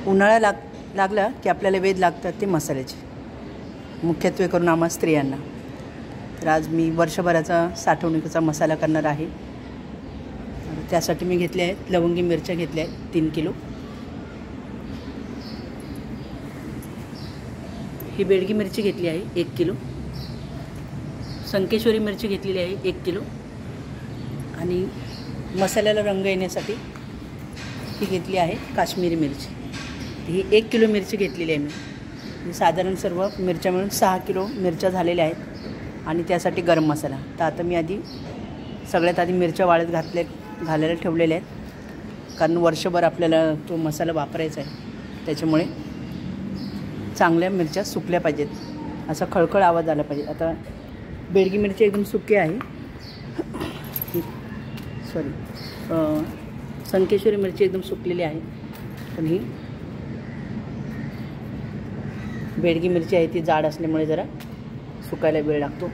उन्हाळा लागला की आपल्याला वेध लागतात ते मसाल्याचे, मुख्यत्वे करून आम्हा स्त्रियांना. तर आज मी वर्षभराचा साठवणुकीचा मसाला करणार आहे. त्यासाठी मी घेतले आहेत लवंगी मिरच्या घेतल्या आहेत 3 किलो. ही बेडगी मिरची घेतली आहे 1 किलो. संकेश्वरी मिरची घेतलेली आहे 1 किलो. आणि मसाल्याला रंग येण्यासाठी ही घेतली आहे काश्मीरी मिरची. ही 1 किलो मिरची घेतलेली आहे मी. साधारण सर्व मिरच्या मिळून 6 किलो मिरच्या झालेल्या आहेत. आणि त्यासाठी गरम मसाला. तर आता मी सगळ्यात आधी मिरच्या वाळत घालायला ठेवलेल्या आहेत, कारण वर्षभर आपल्याला तो मसाला वापरायचा आहे. त्याच्यामुळे चांगल्या मिरच्या सुकल्या पाहिजेत, असा खळखळ आवाज आला पाहिजे. आता बेडगी मिरची एकदम सुकी आहे. संकेश्वरी मिरची एकदम सुकलेली आहे, पण ही बेडगी मिरची आहे ती जाड असल्यामुळे जरा सुकायला वेळ लागतो.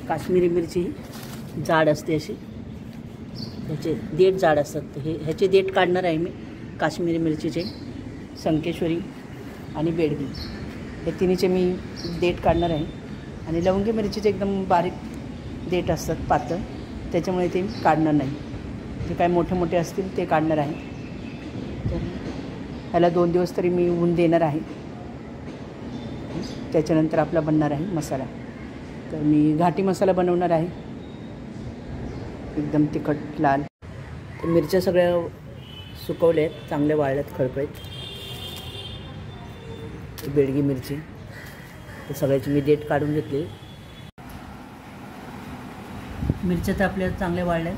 काश्मीरी मिरची ही जाड असते अशी, ह्याचे देठ जाड असतात. ह्याचे देठ काढणार आहे मी काश्मीरी मिरचीचे, संकेश्वरी आणि बेडगी हे तिन्हीचे मी देठ काढणार आहे. आणि लवंगी मिरचीचे एकदम बारीक देठ असतात पातळ, त्याच्यामुळे ते काढणार नाही. जे काय मोठे मोठे असतील ते काढणार आहे. तर ह्याला 2 दिवस तरी मी ऊन देणार आहे. त्याच्यानंतर आपला बनणार आहे मसाला. तर मी घाटी मसाला बनवणार आहे, एकदम तिखट लाल. तर मिरच्या सगळ्या सुकवल्या आहेत, चांगल्या वाळल्यात, खळखळीत. बेडगी मिरची तर सगळ्याची मी देठ काढून घेतली. मिरच्या तर आपल्या चांगल्या वाळल्या.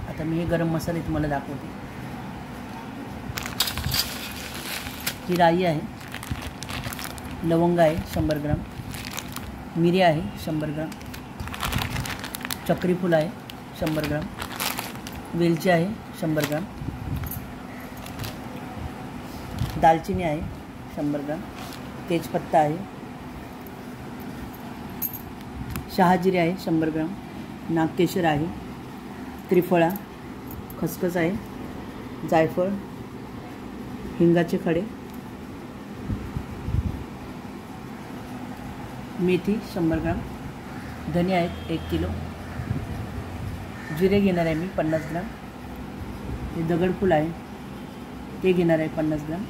आता मी हे गरम मसाले तुम्हाला दाखवते. ही राई आहे, लवंग आहे 100 ग्राम, मिरी आहे 100 ग्राम, चक्री फूल आहे 100 ग्राम, वेलची आहे 100 ग्राम, दालचिनी आहे 100 ग्राम, तेजपत्ता आहे, शहाजिरे आहे 100 ग्राम, नागकेशर आहे, त्रिफळा, खसखस आहे, जायफळ, हिंगाचे खडे, मेथी 100 ग्राम, धने आहेत 1 किलो, जिरे घेणार आहे मी 50 ग्राम, हे दगडफूल आहे ते घेणार आहे 50 ग्राम,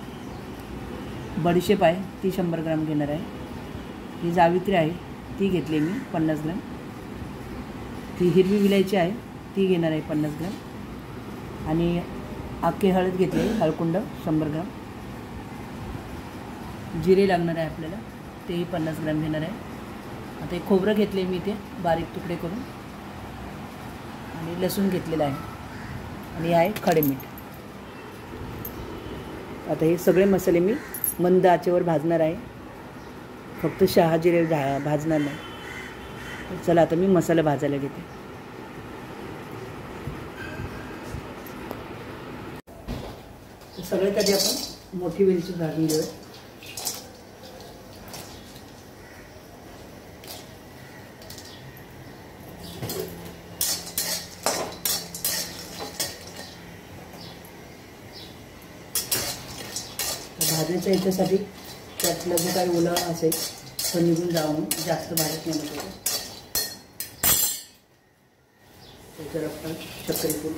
बडीशेप आहे ती 100 ग्राम घेणार आहे, ही जावित्री आहे ती घेतली मी 50 ग्राम, ती हिरवी विलायची आहे ती घेणार आहे 50 ग्राम, आणि अख्खी हळद घेतली आहे हळकुंड 100 ग्राम, जिरे लागणार आहे आपल्याला तेही 50 ग्राम घेणार आहे. आता एक खोबरं घेतले मी इथे बारीक तुकडे करून, आणि लसूण घेतलेला आहे, आणि आहे खडे मीठ. आता हे सगळे मसाले मी मंद आचेवर भाजणार आहे, फक्त शहाजिरे भाजणार नाही. चला आता मी मसाला भाजायला घेते. सगळ्यात आधी आपण मोठी वेलची भाजून घेऊया. भाजण्याच्या याच्यासाठी त्यातला जो काही ओला असेल तो निघून जाऊन जास्त भाजत नाही नको. त्याच्यावर आपण चक्री फूल,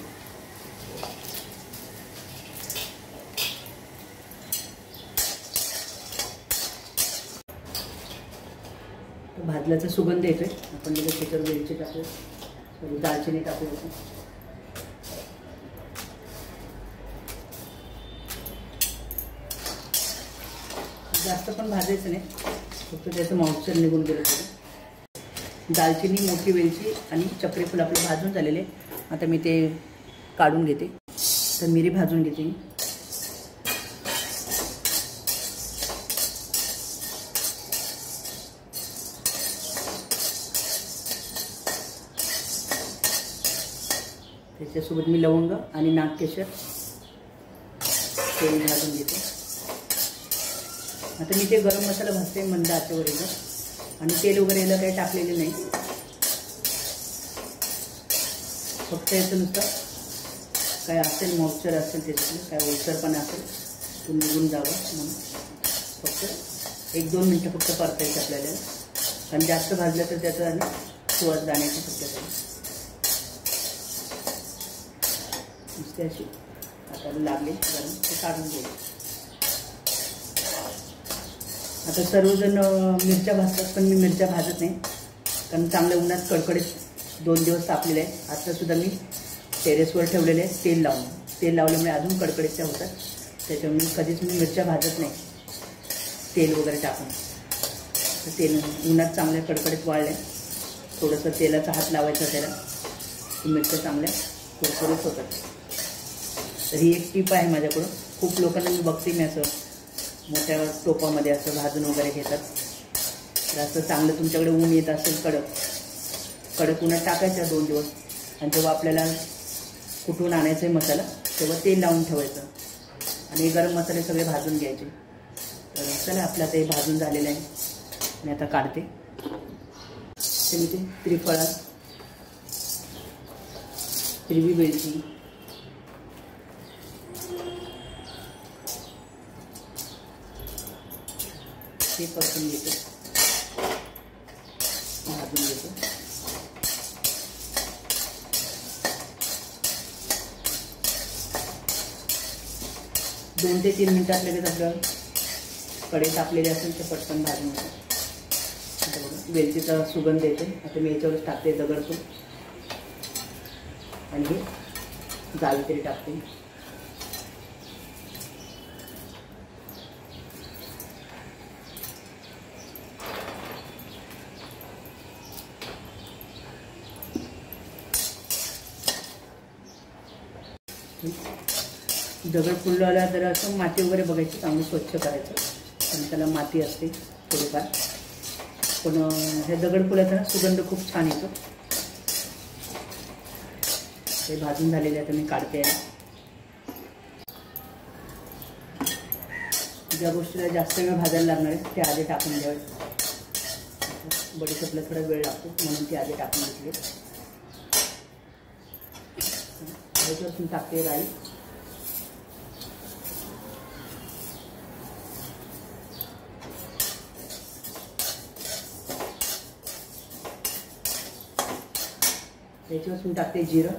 भाजल्याचा सुगंध येतोय. आपण लगेच त्याच्यावर वेलची टाकूया, दालचिनी टाकूया. जास्त पण भाजायचं नाही, फक्त त्याचं मॉइश्चर निघून गेलं तरी. दालचिनी, मोठी वेलची आणि चक्री फूल आपले भाजून झालेले. आता मी ते काढून घेते. तर मिरी भाजून घेते. त्याच्यासोबत मी लवंग आणि नागकेशर तेल भाजून घेते. आता मी ते गरम मसाला भाजते मंद आचेवर एकदम, आणि तेल वगैरे याला काही टाकलेले नाही. फक्त याचं नुसतं काय असेल मॉइश्चर असेल त्याच्यातलं, काय ओलसर पण असेल तो निघून जावं म्हणून फक्त 1-2 मिनटं फक्त परतायचं आपल्याला. कारण जास्त भाजलं तर त्याचं आणि सुवास जाण्याची शक्यता आहे. नुसते अशी हाताला लागले गरम ते काढून घ्यायचे. आता सर्वजण मिरच्या भाजतात, पण मी मिरच्या भाजत नाही. कारण चांगल्या उन्हात कडकडीत 2 दिवस तापलेले आहे. आत्तासुद्धा मी टेरेसवर ठेवलेले आहे तेल लावून. तेल लावल्यामुळे अजून कडकडीच्या होतात. त्याच्यामुळे कधीच मी मिरच्या भाजत नाही तेल वगैरे टाकून. तर तेल उन्हात चांगल्या कडकडीत वाळल्या, थोडंसं तेलाचा हात लावायचा त्याला, मिरच्या चांगल्या कुरकुरीत होतात. तर ही एक टीप आहे माझ्याकडून. खूप लोकांना मी बघते, मी असं मोठ्या टोपामध्ये असं भाजून वगैरे घेतात. तर असं चांगलं तुमच्याकडे ऊन येत असेल कडक उन्हात टाकायचं 2 दिवस. आणि जेव्हा आपल्याला कुठून आणायचं आहे मसाला तेव्हा तेल लावून ठेवायचं आणि गरम मसाले सगळे भाजून घ्यायचे. तर चला आपलं ते भाजून झालेलं आहे. मी आता काढते. ते मी ते त्रिफळा, हिरवी वेलची, ते परतून घेतो, भाजून घेतो. दोन ते 3 मिनिटात लगेच आपलं कढई तापलेली असेल तर पटकन भाजून होतं. आता बघा वेलचीचा सुगंध येतो. आता मी याच्यावरच टाकते दगडफूल आणि हे जावित्री टाकते. दगडफुलाला जरा असं माती वगैरे बघायची, चांगलं स्वच्छ करायचं. आणि त्याला माती असते थोडीफार, पण हे दगडफुलाचा ना सुगंध खूप छान येतो. ते भाजून झालेले आता मी काढते. ज्या गोष्टीला जास्त वेळ भाजायला लागणार आहे ते आधी टाकून द्यावे. बडीशेपला थोडा वेळ लागतो म्हणून ती आधी टाकून घेतली. त्याच्यापासून टाकते राई, त्याच्यापासून टाकते जिरं,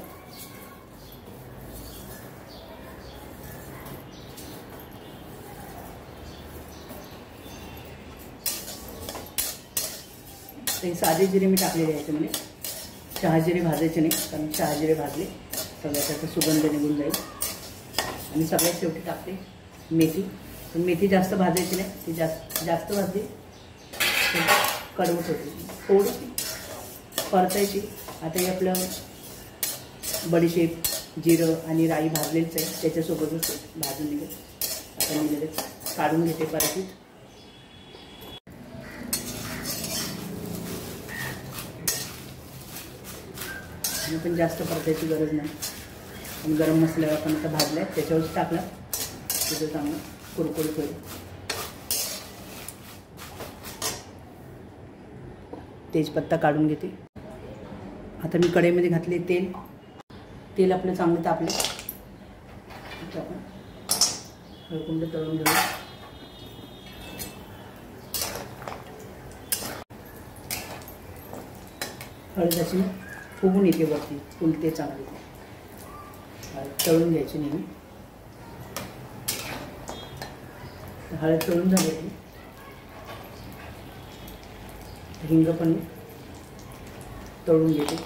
ते साधे जिरे मी टाकलेले आहे याच्यामध्ये. शहाजिरे भाजायचे नाही, कारण शहाजिरे भाजले सगळ्यात त्याचा सुगंध निघून जाईल. आणि सगळ्यात शेवटी टाकते मेथी. पण मेथी जास्त भाजायची नाही, ती जास्त भाजली कडवट होते. थोडीशी परतायची. आता हे आपलं बडीशेप, जिरं आणि राई भाजलेच आहे, त्याच्यासोबतच भाजून निघेल. आता मी लगेच काढून घेते परातीत. पण जास्त परतायची गरज नाही. आणि गरम मसाला आपण आता भाजला आहे त्याच्यावरच टाकला तिथं चांगलं कुरकुरीत होईल. तेजपत्ता काढून घेते. आता मी कढईमध्ये घातले तेल आपलं चांगलं तापले. आपण हळकुंड तळून घेऊ. हळद अशी फुगून येते वरती, फुलते चांगली. तळून घ्यायची नेहमी. हळद तळून झाली. हिंग पण तळून घेते.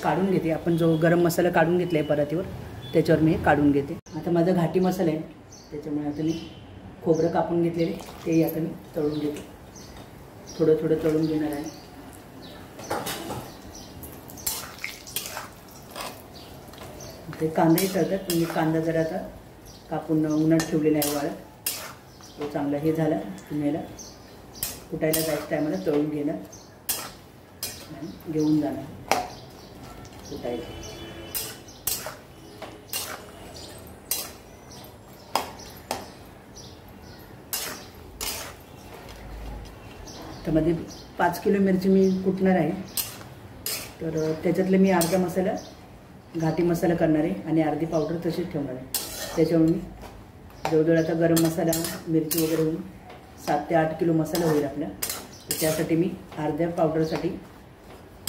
काढून घेते. आपण जो गरम मसाला काढून घेतला आहे परातीवर त्याच्यावर मी काढून घेते. आता माझा घाटी मसाला आहे त्याच्यामुळे आता मी खोबरं कापून घेतलेले ते आता मी तळून घेते. थोडं थोडं तळून घेणार आहे. ते कांदाही तळतात, पण मी कांदा जरा आता कापून उन्हात ठेवलेला आहे वाळत. तो चांगला हे झाला तुम्ही याला कुटायला जायच्या टायमाला तळून घेणार आणि घेऊन जाणार कुटायला. त्यामध्ये 5 किलो मिरची मी कुटणार आहे. तर त्याच्यातले मी अर्धा मसाला घाटी मसाला करणार आहे आणि अर्धी पावडर तशीच ठेवणार आहे. त्याच्यामुळे मी जवळजवळ आता गरम मसाला मिरची वगैरे होऊन 7 ते 8 किलो मसाला होईल आपल्या. तर त्यासाठी मी अर्ध्या पावडरसाठी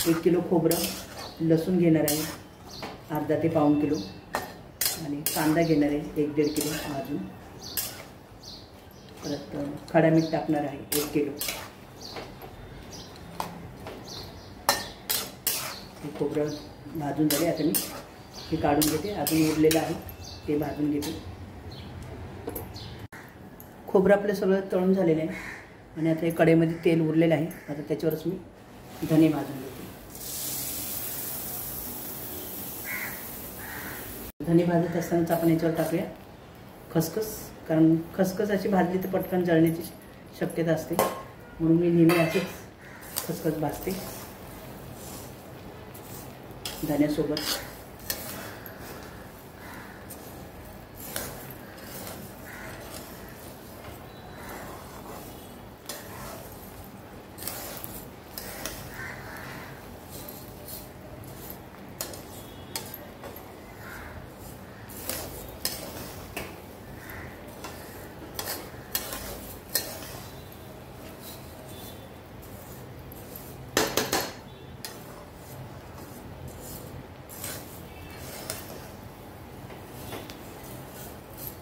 1 किलो खोबरं लसूण घेणार आहे, अर्धा ते पाऊण किलो, आणि कांदा घेणार आहे 1-1.5 किलो भाजून. परत खडा मीठ टाकणार आहे 1 किलो. हे खोबरं भाजून झाले. आता मी हे काढून घेते. अजून उरलेलं आहे ते भाजून घेते. खोबरं आपलं सगळं तळून झालेलं आहे आणि आता हे कढईमध्ये तेल उरलेलं आहे. आता त्याच्यावरच मी धने भाजून घेते. धने भाजत असतानाच आपण याच्यावर टाकूया खसखस, कारण खसखस अशी भाजली तर पटकन जळण्याची शक्यता असते, म्हणून मी नेहमी अशीच खसखस भाजते धन्यासोबत.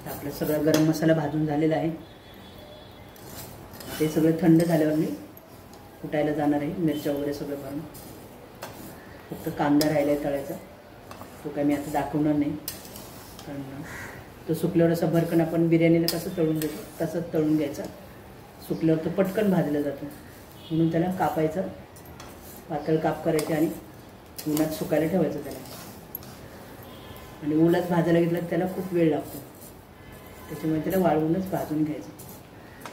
आपला सगळा गरम मसाला भाजून झालेला आहे. ते सगळं थंड झाल्यावर मी कुटायला जाणार आहे. मिरच्या वगैरे सगळं भरून फक्त कांदा राहिला आहे तळायचा. तो काय मी आता दाखवणार नाही, कारण तो सुकल्यावर असं भरकन आपण बिर्याणीला कसं तळून देतो तसंच तळून घ्यायचा. सुकल्यावर तो पटकन भाजला जातो, म्हणून त्याला कापायचं, पातळ काप करायचे आणि उन्हात सुकायला ठेवायचं त्याला. आणि उन्हात भाजायला घेतलं तर त्याला खूप वेळ लागतो, त्याच्यामुळे त्याला वाळवूनच भाजून घ्यायचं,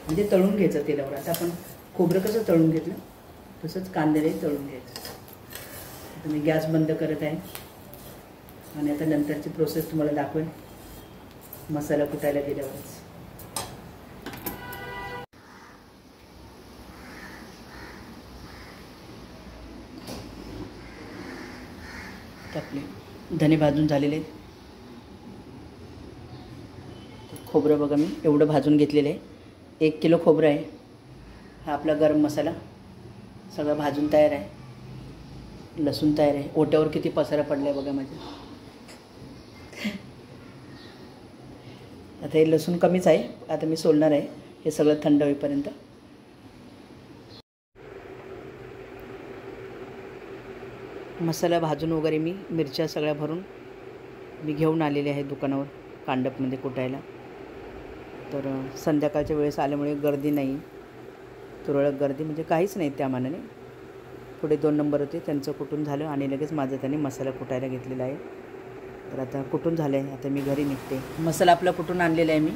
म्हणजे तळून घ्यायचं तेलावर. आता आपण खोबरं कसं तळून घेतलं तसंच कांद्यालाही तळून घ्यायचं. आता मी गॅस बंद करत आहे आणि आता नंतरची प्रोसेस तुम्हाला दाखवेन मसाला कुटायला गेल्यावरच. आपले धने भाजून झालेले आहेत. खोबरं बघा मी एवढं भाजून घेतलेलं आहे. 1 किलो खोबरं आहे. हा आपला गरम मसाला सगळा भाजून तयार आहे. लसूण तयार आहे. ओट्यावर किती पसारा पडला आहे बघा माझ्या. आता हे लसूण कमीच आहे, आता मी सोलणार आहे हे सगळं थंड होईपर्यंत. मसाला भाजून वगैरे मी मिरच्या सगळ्या भरून मी घेऊन आलेले आहे दुकानावर कांडपमध्ये कुटायला. तर संध्याकाळच्या वेळेस आल्यामुळे गर्दी नाही, तुरळक गर्दी म्हणजे काहीच नाही त्या मानाने. पुढे 2 नंबर होते, त्यांचं कुटून झालं आणि लगेच माझं त्यांनी मसाला कुटायला घेतलेला आहे. तर आता कुटून झालं आहे, आता मी घरी निघते. मसाला आपला कुटून आणलेला आहे मी.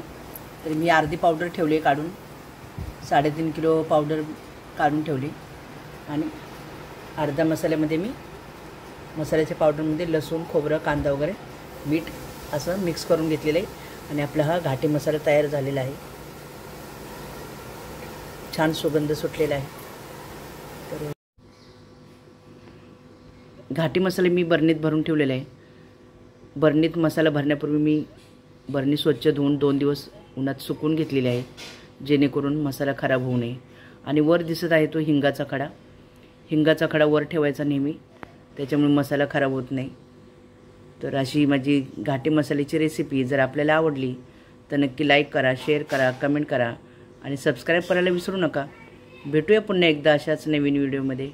तर मी अर्धी पावडर ठेवली आहे काढून, 3.5 किलो पावडर काढून ठेवली आणि अर्धा मसाल्यामध्ये मी मसाल्याच्या पावडरमध्ये लसूण, खोबरं, कांदा वगैरे, मीठ असं मिक्स करून घेतलेलं आहे. आणि आपला हा घाटी मसाला तयार झालेला आहे. छान सुगंध सुटलेला आहे. तर घाटी मसाला मी बरणीत भरून ठेवलेला आहे. बरणीत मसाला भरण्यापूर्वी मी बरणी स्वच्छ धुवून 2 दिवस उन्हात सुकवून घेतलेली आहे, जेणेकरून मसाला खराब होऊ नये. आणि वर दिसत आहे तो हिंगाचा खडा. हिंगाचा खडा वर ठेवायचा नेहमी, त्याच्यामुळे मसाला खराब होत नाही. तर अशी माझी घाटी मसाल्याची रेसिपी जर आपल्याला आवडली तर नक्की लाईक करा, शेअर करा, कमेंट करा आणि सबस्क्राईब करायला विसरू नका. भेटूया पुन्हा एकदा अशाच नवीन व्हिडिओमध्ये.